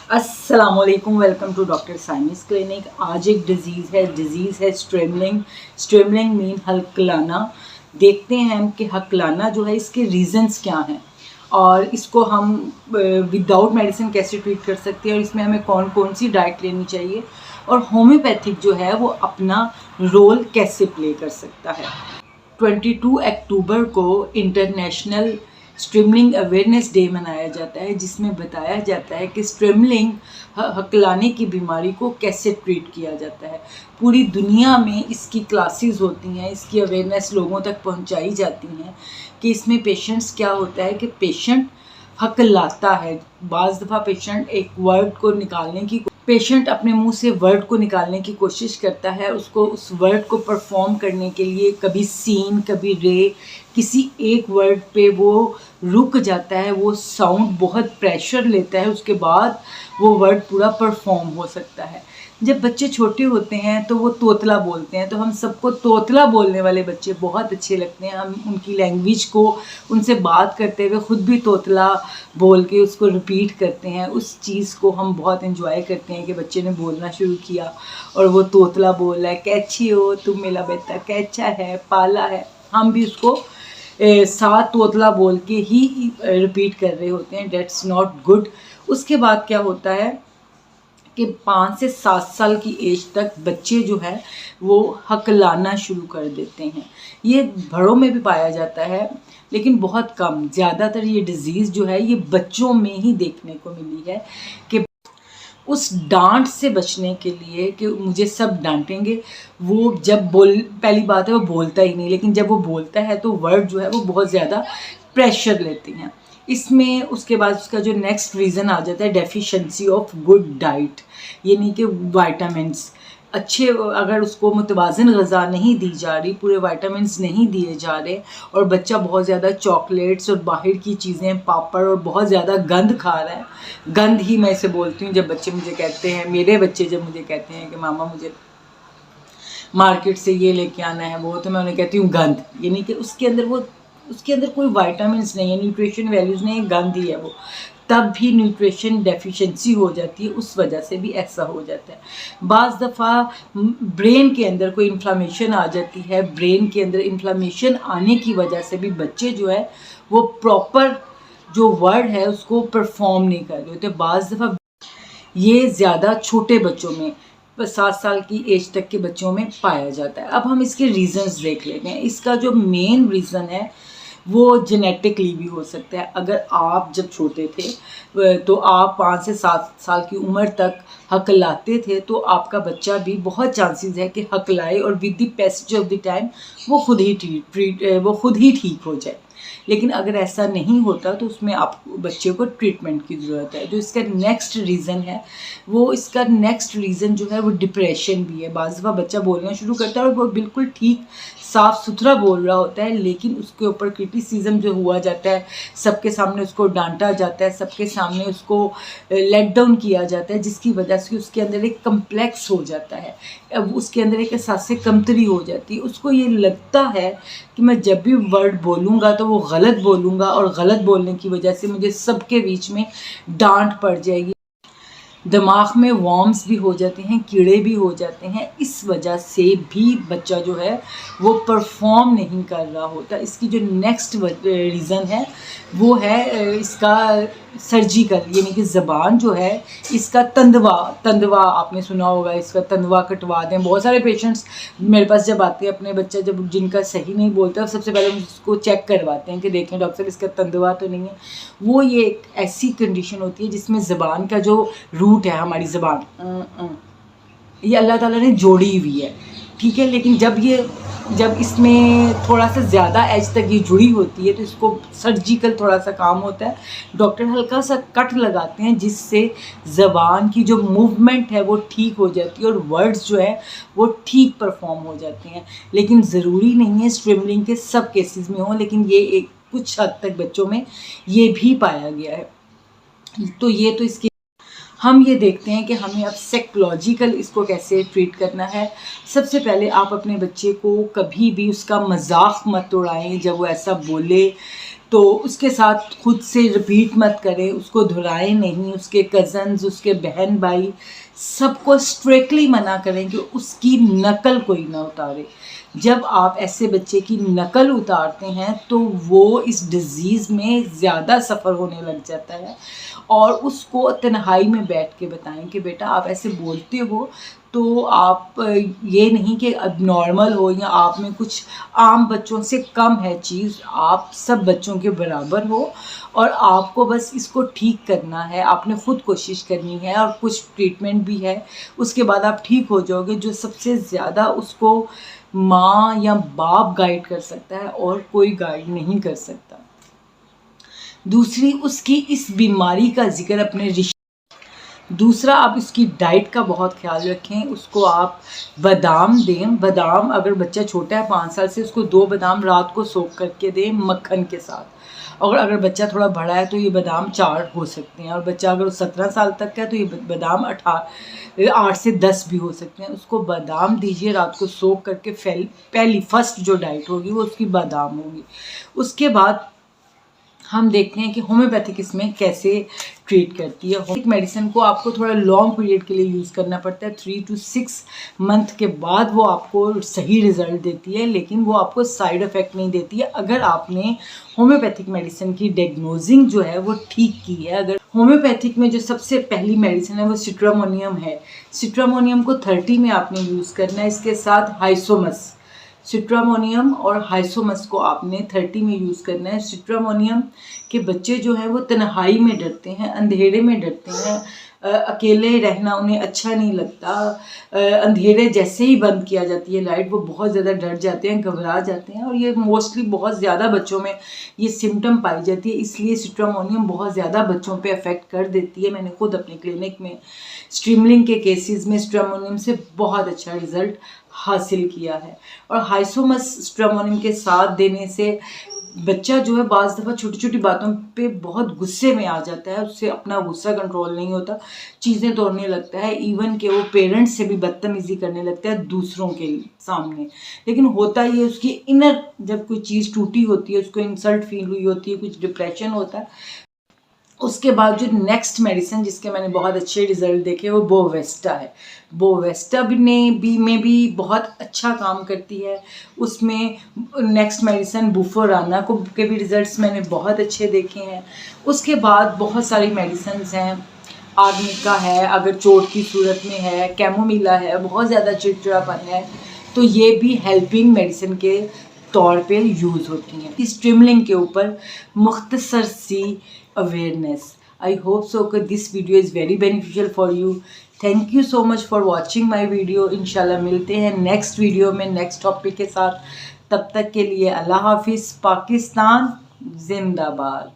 अस्सलामुअलैकुम, welcome to doctor साइनिस clinic. आज एक डिजीज़ है स्ट्रेमलिंग। स्ट्रेमलिंग मीन हकलाना। देखते हैं हम कि हकलाना जो है इसके रीज़न्स क्या हैं और इसको हम विदाउट मेडिसिन कैसे ट्रीट कर सकते हैं और इसमें हमें कौन कौन सी डाइट लेनी चाहिए और होम्योपैथिक जो है वो अपना रोल कैसे प्ले कर सकता है। 22 अक्टूबर को इंटरनेशनल स्ट्रिमलिंग अवेयरनेस डे मनाया जाता है, जिसमें बताया जाता है कि स्ट्रिमलिंग हकलाने की बीमारी को कैसे ट्रीट किया जाता है। पूरी दुनिया में इसकी क्लासेस होती हैं, इसकी अवेयरनेस लोगों तक पहुंचाई जाती हैं कि इसमें पेशेंट्स क्या होता है कि पेशेंट हकलाता है। बाज़ दफ़ा पेशेंट अपने मुंह से वर्ड को निकालने की कोशिश करता है। उसको उस वर्ड को परफॉर्म करने के लिए कभी सीन कभी रे, किसी एक वर्ड पे वो रुक जाता है, वो साउंड बहुत प्रेशर लेता है, उसके बाद वो वर्ड पूरा परफॉर्म हो सकता है। जब बच्चे छोटे होते हैं तो वो तोतला बोलते हैं, तो हम सबको तोतला बोलने वाले बच्चे बहुत अच्छे लगते हैं। हम उनकी लैंग्वेज को, उनसे बात करते हुए खुद भी तोतला बोल के उसको रिपीट करते हैं। उस चीज़ को हम बहुत एंजॉय करते हैं कि बच्चे ने बोलना शुरू किया और वो तोतला बोल रहा है, कैची हो तुम मेरा बेटा, कैचा है, पाला है। हम भी उसको साथ तोतला बोल के ही रिपीट कर रहे होते हैं। That's not good. उसके बाद क्या होता है कि 5 से 7 साल की एज तक बच्चे जो है वो हकलाना शुरू कर देते हैं। ये बड़ों में भी पाया जाता है लेकिन बहुत कम। ज़्यादातर ये डिज़ीज़ जो है ये बच्चों में ही देखने को मिली है कि उस डांट से बचने के लिए कि मुझे सब डांटेंगे, वो जब पहली बात है वो बोलता ही नहीं, लेकिन जब वो बोलता है तो वर्ड जो है वो बहुत ज़्यादा प्रेशर लेती हैं। इसमें उसके बाद उसका जो नेक्स्ट रीज़न आ जाता है डेफिशिएंसी ऑफ गुड डाइट, यानी कि वाइटामिन्स अच्छे, अगर उसको मुतवाज़न ग़िज़ा नहीं दी जा रही, पूरे वाइटामिन्स नहीं दिए जा रहे और बच्चा बहुत ज़्यादा चॉकलेट्स और बाहर की चीज़ें, पापड़ और बहुत ज़्यादा गंद खा रहा है। गंद ही मैं इसे बोलती हूँ। जब बच्चे मुझे कहते हैं, मेरे बच्चे जब मुझे कहते हैं कि मामा मुझे मार्केट से ये लेके आना है वो, तो मैं उन्हें कहती हूँ गंद, यानी कि उसके अंदर कोई वाइटामिन्स नहीं है, न्यूट्रिशन वैल्यूज़ नहीं है, गंद ही है वो। तब भी न्यूट्रिशन डेफिशिएंसी हो जाती है, उस वजह से भी ऐसा हो जाता है। बाज़ दफ़ा ब्रेन के अंदर कोई इन्फ्लामेशन आ जाती है। ब्रेन के अंदर इन्फ्लामेशन आने की वजह से भी बच्चे जो है वो प्रॉपर जो वर्ड है उसको परफॉर्म नहीं कर रहे होते। बाज़ दफ़ा ये ज़्यादा छोटे बच्चों में, 7 साल की एज तक के बच्चों में पाया जाता है। अब हम इसके रीज़न्स देख लेते हैं। इसका जो मेन रीज़न है वो जेनेटिकली भी हो सकता है। अगर आप जब छोटे थे तो आप 5 से 7 साल की उम्र तक हकलाते थे, तो आपका बच्चा भी बहुत चांसेस है कि हकलाए और with the passage of the time वो खुद ही ठीक हो जाए। लेकिन अगर ऐसा नहीं होता तो उसमें आप बच्चे को ट्रीटमेंट की ज़रूरत है। जो इसका नेक्स्ट रीज़न है जो है वो डिप्रेशन भी है। बाज़ दफ़ा बच्चा बोलना शुरू करता है और वो बिल्कुल ठीक साफ़ सुथरा बोल रहा होता है, लेकिन उसके ऊपर क्रिटिसिज्म जो हुआ जाता है, सबके सामने उसको डांटा जाता है, सबके सामने उसको लेट डाउन किया जाता है, जिसकी वजह से उसके अंदर एक कम्प्लेक्स हो जाता है। अब उसके अंदर एक एहसास कमतरी हो जाती है। उसको ये लगता है कि मैं जब भी वर्ड बोलूँगा तो वो गलत बोलूँगा और गलत बोलने की वजह से मुझे सबके बीच में डांट पड़ जाएगी। दिमाग में वॉर्म्स भी हो जाते हैं, कीड़े भी हो जाते हैं। इस वजह से भी बच्चा जो है वो परफॉर्म नहीं कर रहा होता। इसकी जो नेक्स्ट रीज़न है वो है इसका सर्जिकल, यानी कि ज़बान जो है इसका तंदवा आपने सुना होगा, इसका तंदवा कटवा दें। बहुत सारे पेशेंट्स मेरे पास जब आते हैं, अपने बच्चा जब जिनका सही नहीं बोलता, सबसे पहले उसको चेक करवाते हैं कि देखें डॉक्टर इसका तंदवा तो नहीं है। वो ये एक ऐसी कंडीशन होती है जिसमें ज़बान का जो रूट है, हमारी ज़बान ये अल्लाह ताला ने जोड़ी हुई है, ठीक है। लेकिन जब इसमें थोड़ा सा ज़्यादा एज तक ये जुड़ी होती है तो इसको सर्जिकल थोड़ा सा काम होता है। डॉक्टर हल्का सा कट लगाते हैं जिससे ज़बान की जो मूवमेंट है वो ठीक हो जाती है और वर्ड्स जो है वो ठीक परफॉर्म हो जाते हैं। लेकिन ज़रूरी नहीं है स्ट्रिमलिंग के सब केसेस में हो, लेकिन ये एक कुछ हद तक बच्चों में ये भी पाया गया है। तो इसके हम ये देखते हैं कि हमें अब साइकोलॉजिकल इसको कैसे ट्रीट करना है। सबसे पहले आप अपने बच्चे को कभी भी उसका मजाक मत उड़ाएं जब वो ऐसा बोले तो उसके साथ खुद से रिपीट मत करें, उसको धुलाएं नहीं, उसके कज़न्स, उसके बहन भाई सबको स्ट्रिक्टली मना करें कि उसकी नकल कोई ना उतारे। जब आप ऐसे बच्चे की नकल उतारते हैं तो वो इस डिज़ीज़ में ज़्यादा सफ़र होने लग जाता है। और उसको तन्हाई में बैठ के बताएं कि बेटा आप ऐसे बोलते हो तो आप ये नहीं कि अब नॉर्मल हो या आप में कुछ आम बच्चों से कम है चीज़, आप सब बच्चों के बराबर हो और आपको बस इसको ठीक करना है, आपने ख़ुद कोशिश करनी है और कुछ ट्रीटमेंट भी है, उसके बाद आप ठीक हो जाओगे। जो सबसे ज़्यादा उसको माँ या बाप गाइड कर सकता है और कोई गाइड नहीं कर सकता। दूसरी, उसकी इस बीमारी का जिक्र अपने दूसरा, आप इसकी डाइट का बहुत ख्याल रखें। उसको आप बादाम दें। बादाम, अगर बच्चा छोटा है 5 साल से, उसको 2 बादाम रात को सोख करके दें मक्खन के साथ। और अगर बच्चा थोड़ा बड़ा है तो ये बादाम 4 हो सकते हैं, और बच्चा अगर 17 साल तक का है तो ये बादाम 8 से 10 भी हो सकते हैं। उसको बादाम दीजिए रात को सोख करके। पहली फर्स्ट जो डाइट होगी वो उसकी बादाम होगी। उसके बाद हम देखते हैं कि होम्योपैथिक इसमें कैसे ट्रीट करती है। होम्योपैथिक मेडिसिन को आपको थोड़ा लॉन्ग पीरियड के लिए यूज़ करना पड़ता है। 3 to 6 मंथ के बाद वो आपको सही रिज़ल्ट देती है, लेकिन वो आपको साइड इफ़ेक्ट नहीं देती है अगर आपने होम्योपैथिक मेडिसिन की डायग्नोजिंग जो है वो ठीक की है। अगर होम्योपैथिक में जो सबसे पहली मेडिसिन है वो सिट्रामोनियम है। सिट्रामोनियम को 30 में आपने यूज़ करना है। इसके साथ हाइसोमस, सिट्रामोनियम और हाइसोमस को आपने 30 में यूज़ करना है। सिट्रामोनियम के बच्चे जो हैं वो तन्हाई में डरते हैं, अंधेरे में डरते हैं, अकेले रहना उन्हें अच्छा नहीं लगता। अंधेरे जैसे ही बंद किया जाती है लाइट, वो बहुत ज़्यादा डर जाते हैं, घबरा जाते हैं, और ये मोस्टली बहुत ज़्यादा बच्चों में ये सिम्टम पाई जाती है। इसलिए सिट्रामोनियम बहुत ज़्यादा बच्चों पे अफेक्ट कर देती है। मैंने खुद अपने क्लिनिक में स्ट्रीमलिंग के केसेस में सिट्रामोनियम से बहुत अच्छा रिजल्ट हासिल किया है। और हाइसोमस सिट्रामोनियम के साथ देने से बच्चा जो है बाज़ दफ़ा छोटी छोटी बातों पे बहुत गुस्से में आ जाता है, उससे अपना गुस्सा कंट्रोल नहीं होता, चीज़ें तोड़ने लगता है, इवन कि वो पेरेंट्स से भी बदतमीज़ी करने लगता है दूसरों के सामने। लेकिन होता ही है, उसकी इनर जब कोई चीज़ टूटी होती है, उसको इंसल्ट फील हुई होती है, कुछ डिप्रेशन होता है, उसके बाद जो नेक्स्ट मेडिसिन जिसके मैंने बहुत अच्छे रिजल्ट देखे वो बोवेस्टा है। बोवेस्टा में भी बहुत अच्छा काम करती है। उसमें नेक्स्ट मेडिसिन बुफोराना के भी रिजल्ट्स मैंने बहुत अच्छे देखे हैं। उसके बाद बहुत सारी मेडिसिन्स हैं, आर्निका है अगर चोट की सूरत में है, कैमोमिला है, बहुत ज़्यादा चिड़चिड़ापन है तो ये भी हेल्पिंग मेडिसिन के तौर पे यूज़ होती हैं। इस स्ट्रीमलिंग के ऊपर मुख्तसर सी awareness. I hope so that this video is very beneficial for you. Thank you so much for watching my video. इंशाल्लाह मिलते हैं नेक्स्ट वीडियो में नेक्स्ट टॉपिक के साथ। तब तक के लिए अल्लाह हाफिज़। पाकिस्तान जिंदाबाद।